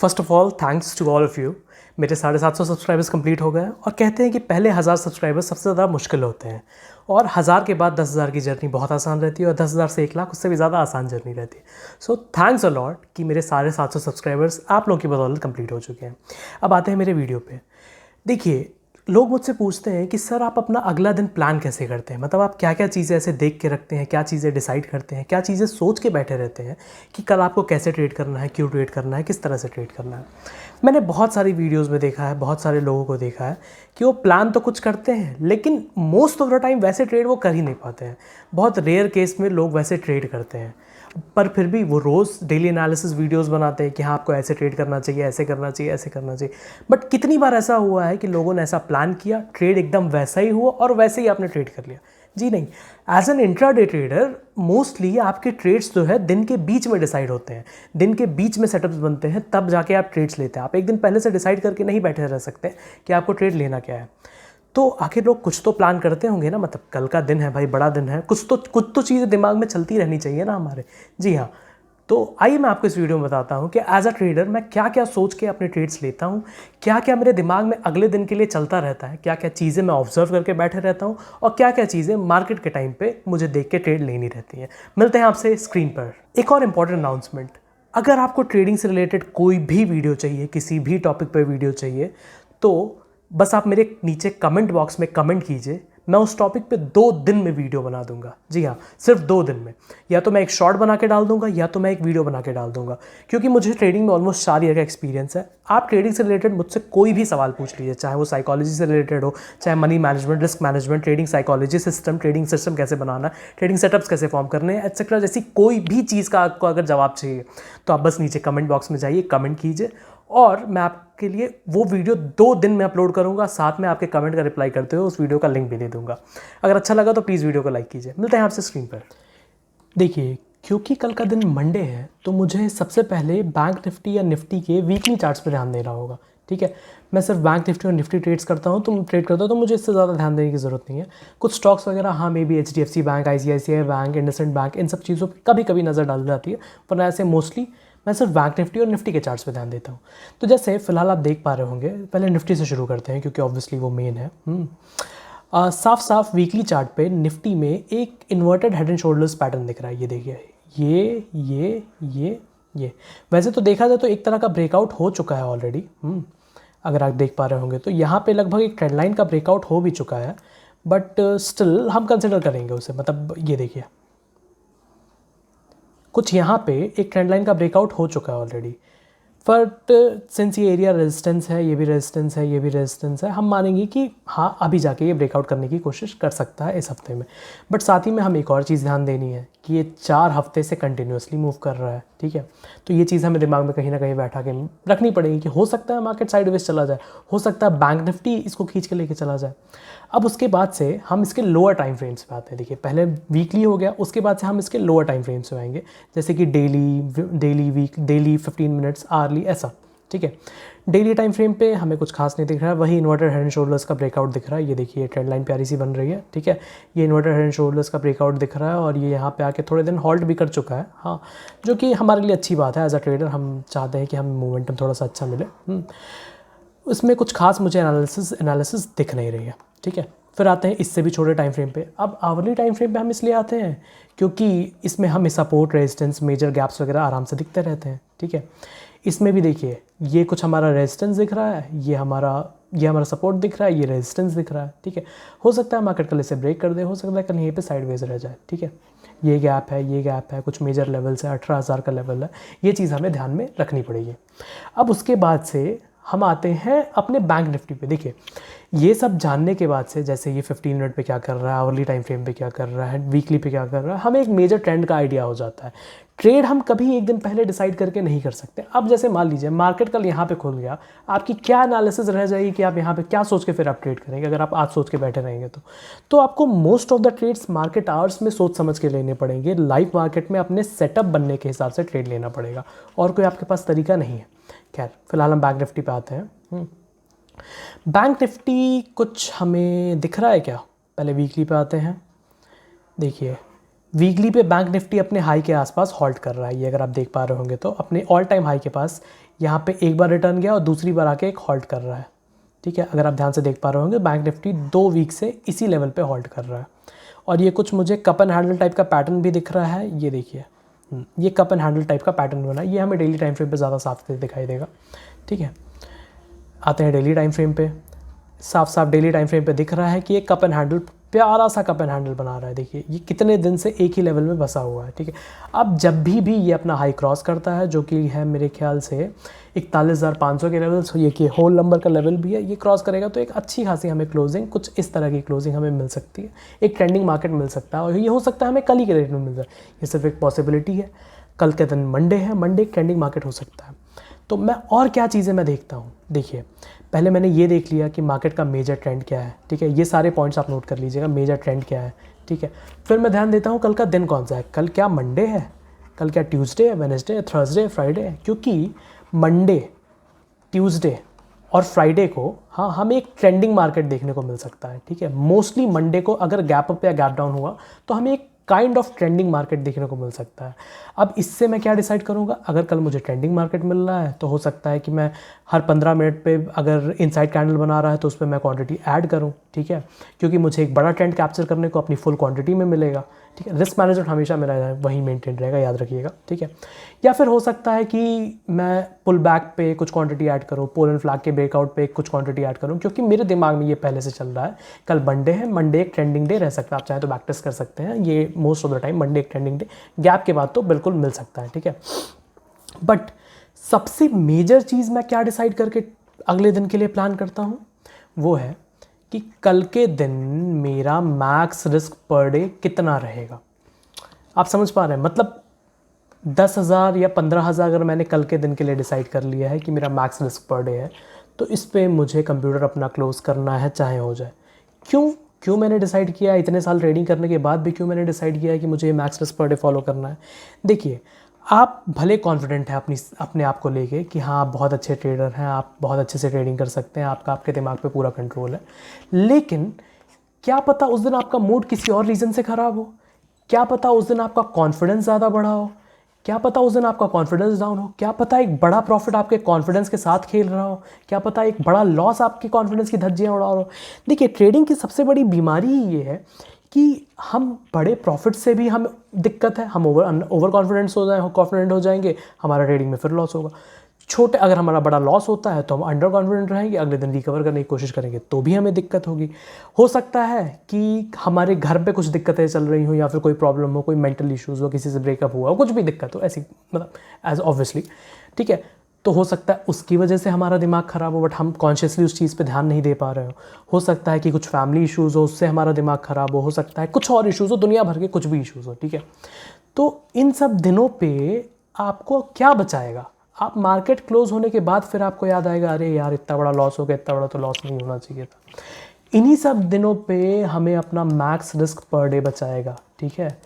First of all thanks to all of you. मेरे 750 subscribers complete हो गए और कहते हैं कि पहले 1000 सब्सक्राइबर्स सबसे ज़्यादा मुश्किल होते हैं और 1000 के बाद 10,000 की जर्नी बहुत आसान रहती है और 10,000 से 1 लाख उससे भी ज़्यादा आसान जर्नी रहती है। सो थैंक्स अ लॉट कि मेरे सारे 700 सब्सक्राइबर्स आप लोगों की बदौलत कंप्लीट हो चुके हैं। अब आते हैं मेरे वीडियो पे। देखिए, लोग मुझसे पूछते हैं कि सर आप अपना अगला दिन प्लान कैसे करते हैं, मतलब आप क्या क्या चीज़ें ऐसे देख के रखते हैं, क्या चीज़ें डिसाइड करते हैं, क्या चीज़ें सोच के बैठे रहते हैं कि कल आपको कैसे ट्रेड करना है, क्यों ट्रेड करना है, किस तरह से ट्रेड करना है। मैंने बहुत सारी वीडियोस में देखा है, बहुत सारे लोगों को देखा है कि वो प्लान तो कुछ करते हैं लेकिन मोस्ट ऑफ द टाइम वैसे ट्रेड वो कर ही नहीं पाते हैं। बहुत रेयर केस में लोग वैसे ट्रेड करते हैं, पर फिर भी वो रोज़ डेली एनालिसिस वीडियोस बनाते हैं कि हाँ आपको ऐसे ट्रेड करना चाहिए, ऐसे करना चाहिए, ऐसे करना चाहिए। बट कितनी बार ऐसा हुआ है कि लोगों ने ऐसा प्लान किया, ट्रेड एकदम वैसा ही हुआ और वैसे ही आपने ट्रेड कर लिया? जी नहीं। As an intraday trader mostly आपके ट्रेड्स जो है दिन के बीच में डिसाइड होते हैं, दिन के बीच में सेटअप्स बनते हैं, तब जाके आप ट्रेड्स लेते हैं। आप एक दिन पहले से डिसाइड करके नहीं बैठे रह सकते कि आपको ट्रेड लेना क्या है। तो आखिर लोग कुछ तो प्लान करते होंगे ना, मतलब कल का दिन है भाई, बड़ा दिन है, कुछ तो चीज़ें दिमाग में चलती रहनी चाहिए ना हमारे। जी हाँ। तो आइए मैं आपको इस वीडियो में बताता हूँ कि एज अ ट्रेडर मैं क्या क्या सोच के अपने ट्रेड्स लेता हूँ, क्या क्या मेरे दिमाग में अगले दिन के लिए चलता रहता है, क्या क्या चीज़ें मैं ऑब्जर्व करके बैठे रहता हूँ और क्या क्या चीज़ें मार्केट के टाइम पे मुझे देख के ट्रेड लेनी रहती हैं। मिलते हैं आपसे स्क्रीन पर। एक और इम्पॉर्टेंट अनाउंसमेंट, अगर आपको ट्रेडिंग से रिलेटेड कोई भी वीडियो चाहिए, किसी भी टॉपिक पर वीडियो चाहिए, तो बस आप मेरे नीचे कमेंट बॉक्स में कमेंट कीजिए, मैं उस टॉपिक पे 2 दिन में वीडियो बना दूंगा। जी हाँ, सिर्फ 2 दिन में। या तो मैं एक शॉर्ट बना के डाल दूंगा या तो मैं एक वीडियो बना के डाल दूंगा, क्योंकि मुझे ट्रेडिंग में ऑलमोस्ट 4 ईयर का एक्सपीरियंस है। आप ट्रेडिंग से रिलेटेड मुझसे कोई भी सवाल पूछ लीजिए, चाहे वो साइकोलॉजी से रिलेटेड हो, चाहे money management, risk management, trading psychology system, trading system कैसे बनाना, ट्रेडिंग सेटअप्स कैसे फॉर्म करने, एटसेट्रा, जैसी कोई भी चीज़ का आपको अगर जवाब चाहिए तो आप बस नीचे कमेंट बॉक्स में जाइए, कमेंट कीजिए और मैं आपके लिए वो वीडियो 2 दिन में अपलोड करूंगा। साथ में आपके कमेंट का रिप्लाई करते हुए उस वीडियो का लिंक भी दे दूंगा। अगर अच्छा लगा तो प्लीज़ वीडियो को लाइक कीजिए। मिलते हैं आपसे स्क्रीन पर। देखिए, क्योंकि कल का दिन मंडे है तो मुझे सबसे पहले बैंक निफ्टी या निफ्टी के वीकली चार्ट्स पर ध्यान देना होगा। ठीक है, मैं सिर्फ बैंक निफ्टी और निफ्टी ट्रेड करता हूँ तो मुझे इससे ज़्यादा ध्यान देने की ज़रूरत नहीं है। कुछ स्टॉक्स वगैरह हाँ, maybe HDFC bank, ICICI bank, IndusInd bank, इन सब चीज़ों पर कभी कभी नज़र डाल जाती है, पर ऐसे मोस्टली मैं सिर्फ बैंक निफ्टी और निफ्टी के चार्ट्स पे ध्यान देता हूँ। तो जैसे फिलहाल आप देख पा रहे होंगे, पहले निफ्टी से शुरू करते हैं क्योंकि ऑब्वियसली वो मेन है। साफ साफ वीकली चार्ट पे निफ्टी में एक inverted head and shoulders pattern दिख रहा है। ये देखिए, ये वैसे तो देखा जाए तो एक तरह का ब्रेकआउट हो चुका है ऑलरेडी। अगर आप देख पा रहे होंगे तो यहाँ पे लगभग एक ट्रेंड लाइन का ब्रेकआउट हो भी चुका है, बट स्टिल हम कंसिडर करेंगे उसे। मतलब ये देखिए, कुछ यहाँ पे एक ट्रेंड लाइन का ब्रेकआउट हो चुका है ऑलरेडी, बट सिंस ये एरिया रेजिस्टेंस है, ये भी रेजिस्टेंस है, ये भी रेजिस्टेंस है, हम मानेंगे कि हाँ अभी जाके ये ब्रेकआउट करने की कोशिश कर सकता है इस हफ्ते में। बट साथ ही में हम एक और चीज़ ध्यान देनी है कि ये 4 हफ्ते से कंटिन्यूसली मूव कर रहा है। ठीक है, तो ये चीज़ हमें दिमाग में कहीं ना कहीं बैठा के रखनी पड़ेगी कि हो सकता है मार्केट साइडवेज चला जाए, हो सकता है बैंक निफ्टी इसको खींच के लेके चला जाए। अब उसके बाद से हम इसके लोअर टाइम फ्रेम्स पे आते हैं। देखिए, पहले वीकली हो गया, उसके बाद से हम इसके लोअर टाइम फ्रेम्स पे आएंगे, जैसे कि डेली 15 मिनट्स, आर्ली, ऐसा। ठीक है, डेली टाइम फ्रेम पे हमें कुछ खास नहीं दिख रहा है, वही इन्वर्टेड हेड एंड शोल्डर्स का ब्रेकआउट दिख रहा है। ये देखिए, ट्रेंड लाइन प्यारी सी बन रही है। ठीक है, ये इन्वर्टेड हेड एंड शोल्डर्स का ब्रेकआउट दिख रहा है और ये यहाँ पे आके थोड़े दिन हॉल्ट भी कर चुका है। हाँ, जो कि हमारे लिए अच्छी बात है। एज अ ट्रेडर हम चाहते हैं कि हमें मोमेंटम थोड़ा सा अच्छा मिले। उसमें कुछ खास मुझे एनालिसिस दिख नहीं रही है। ठीक है, फिर आते हैं इससे भी छोटे टाइम फ्रेम पे। अब आवरली टाइम फ्रेम पे हम इसलिए आते हैं क्योंकि इसमें हमें सपोर्ट, रेजिस्टेंस, मेजर गैप्स वगैरह आराम से दिखते रहते हैं। ठीक है, इसमें भी देखिए, ये कुछ हमारा रेजिस्टेंस दिख रहा है, ये हमारा सपोर्ट दिख रहा है, ये रेजिस्टेंस दिख रहा है। ठीक है, हो सकता है मार्केट कल इसे ब्रेक कर दे, हो सकता है कल यहीं पे साइडवेज रह जाए। ठीक है, ये गैप है, ये गैप है, कुछ मेजर लेवल्स है, 18,000 का लेवल है, ये चीज़ हमें ध्यान में रखनी पड़ेगी। अब उसके बाद से हम आते हैं अपने बैंक निफ्टी पे। देखिए, ये सब जानने के बाद से, जैसे ये 15 मिनट पे क्या कर रहा है, आवरली टाइम फ्रेम पे क्या कर रहा है, वीकली पे क्या कर रहा है, हमें एक मेजर ट्रेंड का आइडिया हो जाता है। ट्रेड हम कभी एक दिन पहले डिसाइड करके नहीं कर सकते। अब जैसे मान लीजिए मार्केट कल यहाँ पे खुल गया, आपकी क्या एनालिसिस रह जाएगी कि आप यहाँ पे क्या सोच के फिर आप ट्रेड करेंगे। अगर आप आज सोच के बैठे रहेंगे तो आपको most of the trades market hours में सोच समझ के लेने पड़ेंगे। लाइव मार्केट में अपने सेटअप बनने के हिसाब से ट्रेड लेना पड़ेगा और कोई आपके पास तरीका नहीं है। खैर, फिलहाल हम बैंक निफ्टी पे आते हैं। बैंक निफ्टी कुछ हमें दिख रहा है क्या? पहले वीकली पे आते हैं। देखिए, वीकली पे बैंक निफ्टी अपने हाई के आसपास हॉल्ट कर रहा है। ये अगर आप देख पा रहे होंगे तो अपने ऑल टाइम हाई के पास यहाँ पे एक बार रिटर्न गया और दूसरी बार आके एक हॉल्ट कर रहा है, ठीक है। अगर आप ध्यान से देख पा रहे होंगे बैंक निफ्टी 2 वीक से इसी लेवल पे हॉल्ट कर रहा है। और ये कुछ मुझे कप एंड हैंडल टाइप का पैटर्न भी दिख रहा है, ये देखिए ये कप एंड हैंडल टाइप का पैटर्न बना है, ये हमें डेली टाइम फ्रेम पे ज़्यादा साफ दिखाई देगा, ठीक है। आते हैं डेली टाइम फ्रेम पे, साफ साफ डेली टाइम फ्रेम पे दिख रहा है कि ये कप एंड हैंडल, प्यारा सा कप एंड हैंडल बना रहा है। देखिए ये कितने दिन से एक ही लेवल में बसा हुआ है, ठीक है। अब जब भी ये अपना हाई क्रॉस करता है, जो कि है मेरे ख्याल से 41,500 के लेवल, ये कि होल नंबर का लेवल भी है, ये क्रॉस करेगा तो एक अच्छी खासी हमें क्लोजिंग, कुछ इस तरह की क्लोजिंग हमें मिल सकती है, एक ट्रेंडिंग मार्केट मिल सकता है। और ये हो सकता है हमें कल ही के रेट में मिल जाए, ये सिर्फ एक पॉसिबिलिटी है। कल के दिन मंडे है, मंडे एक ट्रेंडिंग मार्केट हो सकता है। तो मैं और क्या चीज़ें मैं देखता हूँ, देखिए पहले मैंने ये देख लिया कि मार्केट का मेजर ट्रेंड क्या है, ठीक है। ये सारे पॉइंट्स आप नोट कर लीजिएगा, मेजर ट्रेंड क्या है, ठीक है। फिर मैं ध्यान देता हूँ कल का दिन कौन सा है, कल क्या मंडे है, कल क्या ट्यूसडे है, वेडनेसडे है, थर्सडे है, फ्राइडे है। क्योंकि मंडे, ट्यूसडे और फ्राइडे को हाँ हमें एक ट्रेंडिंग मार्केट देखने को मिल सकता है, ठीक है। मोस्टली मंडे को अगर गैप अप या गैप डाउन हुआ तो हमें एक काइंड ऑफ ट्रेंडिंग मार्केट देखने को मिल सकता है। अब इससे मैं क्या डिसाइड करूंगा, अगर कल मुझे ट्रेंडिंग मार्केट मिल रहा है तो हो सकता है कि मैं हर 15 मिनट पे अगर इनसाइड कैंडल बना रहा है तो उस पर मैं क्वांटिटी ऐड करूं, ठीक है, क्योंकि मुझे एक बड़ा ट्रेंड कैप्चर करने को अपनी फुल क्वांटिटी में मिलेगा, ठीक है। रिस्क मैनेजमेंट हमेशा मेरा वही मेंटेन रहेगा, याद रखिएगा, ठीक है। या फिर हो सकता है कि मैं पुल बैक पे कुछ क्वांटिटी ऐड करूँ, पोल एंड फ्लैग के ब्रेकआउट पे कुछ क्वांटिटी ऐड करूँ, क्योंकि मेरे दिमाग में ये पहले से चल रहा है कल मंडे है, मंडे एक ट्रेंडिंग डे रह सकता है। आप चाहे तो बैक टेस्ट कर सकते हैं, ये most of the time Monday एक ट्रेंडिंग डे, गैप के बाद तो बिल्कुल मिल सकता है, ठीक है। बट सबसे मेजर चीज़ मैं क्या डिसाइड करके अगले दिन के लिए प्लान करता हूँ, वो है कि कल के दिन मेरा मैक्स रिस्क पर डे कितना रहेगा। आप समझ पा रहे हैं, मतलब 10,000 या 15,000 अगर मैंने कल के दिन के लिए डिसाइड कर लिया है कि मेरा मैक्स रिस्क पर डे है, तो इस पे मुझे कंप्यूटर अपना क्लोज करना है, चाहे हो जाए। क्यों मैंने डिसाइड किया है, इतने साल ट्रेडिंग करने के बाद भी क्यों मैंने डिसाइड किया है कि मुझे max risk per day follow करना है। देखिए आप भले कॉन्फिडेंट हैं अपने आप को लेके कि हाँ आप बहुत अच्छे ट्रेडर हैं, आप बहुत अच्छे से ट्रेडिंग कर सकते हैं, आपके दिमाग पे पूरा कंट्रोल है, लेकिन क्या पता उस दिन आपका मूड किसी और रीज़न से ख़राब हो, क्या पता उस दिन आपका कॉन्फिडेंस ज़्यादा बढ़ा हो, क्या पता उस दिन आपका कॉन्फिडेंस डाउन हो, क्या पता एक बड़ा प्रॉफिट आपके कॉन्फिडेंस के साथ खेल रहा हो, क्या पता एक बड़ा लॉस आपकी कॉन्फिडेंस की धज्जियाँ उड़ा रहा हो। देखिए ट्रेडिंग की सबसे बड़ी बीमारी ही ये है कि हम बड़े प्रॉफिट से भी हम दिक्कत है, हम ओवर कॉन्फिडेंट हो जाएंगे, हमारा ट्रेडिंग में फिर लॉस होगा। छोटे अगर हमारा बड़ा लॉस होता है तो हम अंडर कॉन्फिडेंट रहेंगे, अगले दिन रिकवर करने की कोशिश करेंगे तो भी हमें दिक्कत होगी। हो सकता है कि हमारे घर पे कुछ दिक्कतें चल रही हो, या फिर कोई प्रॉब्लम हो, कोई मेंटल इश्यूज़ हो, किसी से ब्रेकअप हुआ हो, कुछ भी दिक्कत हो ऐसी, मतलब एज ऑब्वियसली, ठीक है। तो हो सकता है उसकी वजह से हमारा दिमाग ख़राब हो, बट हम कॉन्शियसली उस चीज़ पे ध्यान नहीं दे पा रहे हो सकता है कि कुछ फैमिली इश्यूज़ हो, उससे हमारा दिमाग ख़राब हो सकता है कुछ और इश्यूज़ हो, दुनिया भर के कुछ भी इश्यूज़ हो, ठीक है। तो इन सब दिनों पे आपको क्या बचाएगा, आप मार्केट क्लोज होने के बाद फिर आपको याद आएगा अरे यार इतना बड़ा लॉस हो गया, इतना बड़ा तो लॉस नहीं होना चाहिए था। इन्हीं सब दिनों पे हमें अपना मैक्स रिस्क पर डे बचाएगा, ठीक है,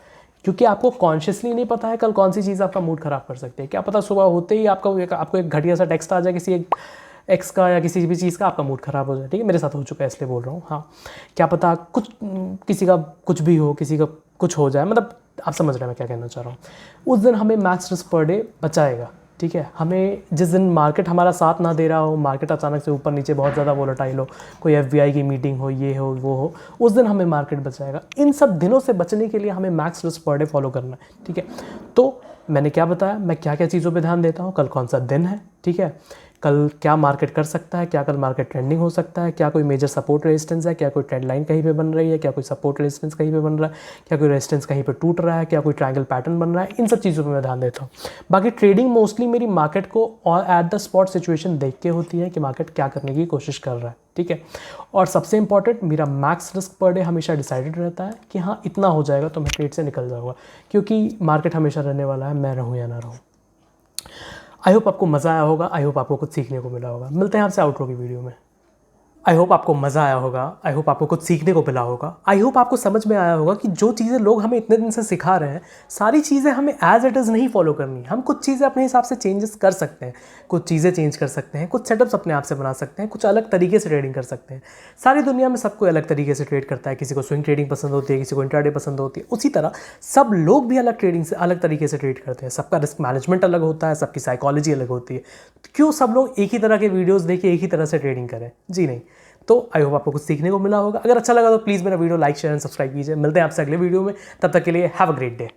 क्योंकि आपको कॉन्शियसली नहीं पता है कल कौन सी चीज़ आपका मूड ख़राब कर सकती है। क्या पता सुबह होते ही आपको एक घटिया सा टेक्स्ट आ जाए किसी एक एक्स का या किसी भी चीज़ का, आपका मूड ख़राब हो जाए, ठीक है। मेरे साथ हो चुका है इसलिए बोल रहा हूँ। हाँ, क्या पता किसी का कुछ भी हो, किसी का कुछ हो जाए, मतलब आप समझ रहे हैं मैं क्या कहना चाह रहा हूँ। उस दिन हमें मैक्स रिस्क पर डे बचाएगा, ठीक है। हमें जिस दिन मार्केट हमारा साथ ना दे रहा हो, मार्केट अचानक से ऊपर नीचे बहुत ज़्यादा वोलेटाइल हो, कोई FBI की मीटिंग हो, ये हो वो हो, उस दिन हमें मार्केट बचाएगा। इन सब दिनों से बचने के लिए हमें max risk per day follow करना है, ठीक है। तो मैंने क्या बताया, मैं क्या क्या चीज़ों पे ध्यान देता हूँ, कल कौन सा दिन है, ठीक है, कल क्या मार्केट कर सकता है, क्या कल मार्केट ट्रेंडिंग हो सकता है, क्या कोई मेजर सपोर्ट रेजिस्टेंस है, क्या कोई ट्रेंड लाइन कहीं पे बन रही है, क्या कोई सपोर्ट रेजिस्टेंस कहीं पे बन रहा है, क्या कोई रेजिस्टेंस कहीं पे टूट रहा है, क्या कोई ट्रायंगल पैटर्न बन रहा है। इन सब चीज़ों पे मैं ध्यान देता हूँ। बाकी ट्रेडिंग मोस्टली मेरी मार्केट को और एट द स्पॉट सिचुएशन देख के होती है कि मार्केट क्या करने की कोशिश कर रहा है, ठीक है। और सबसे इंपॉर्टेंट, मेरा मैक्स रिस्क पर डे हमेशा डिसाइडेड रहता है कि हाँ इतना हो जाएगा तो मैं ट्रेड से निकल जाऊँगा, क्योंकि मार्केट हमेशा रहने वाला है, मैं रहूँ या ना रहूँ। आई होप आपको मज़ा आया होगा, आई होप आपको कुछ सीखने को मिला होगा। मिलते हैं आपसे आउटरो की वीडियो में। आई होप आपको मज़ा आया होगा, आई होप आपको कुछ सीखने को मिला होगा, आई होप आपको समझ में आया होगा कि जो चीज़ें लोग हमें इतने दिन से सिखा रहे हैं, सारी चीज़ें हमें एज इट इज़ नहीं फॉलो करनी। हम कुछ चीज़ें अपने हिसाब से चेंजेस कर सकते हैं, कुछ चीज़ें चेंज कर सकते हैं, कुछ सेटअप्स अपने आप से बना सकते हैं, कुछ अलग तरीके से ट्रेडिंग कर सकते हैं। सारी दुनिया में सब कोई अलग तरीके से ट्रेड करता है, किसी को स्विंग ट्रेडिंग पसंद होती है, किसी को इंट्राडे पसंद होती है। उसी तरह सब लोग भी अलग ट्रेडिंग से अलग तरीके से ट्रेड करते हैं। सबका रिस्क मैनेजमेंट अलग होता है, सबकी साइकोलॉजी अलग होती है। क्यों सब लोग एक ही तरह के वीडियोज़ देख के एक ही तरह से ट्रेडिंग करें? जी नहीं। तो आई होप आपको कुछ सीखने को मिला होगा। अगर अच्छा लगा तो प्लीज़ मेरा video like share and subscribe कीजिए। मिलते हैं आपसे अगले वीडियो में, तब तक के लिए हैव अ ग्रेट डे।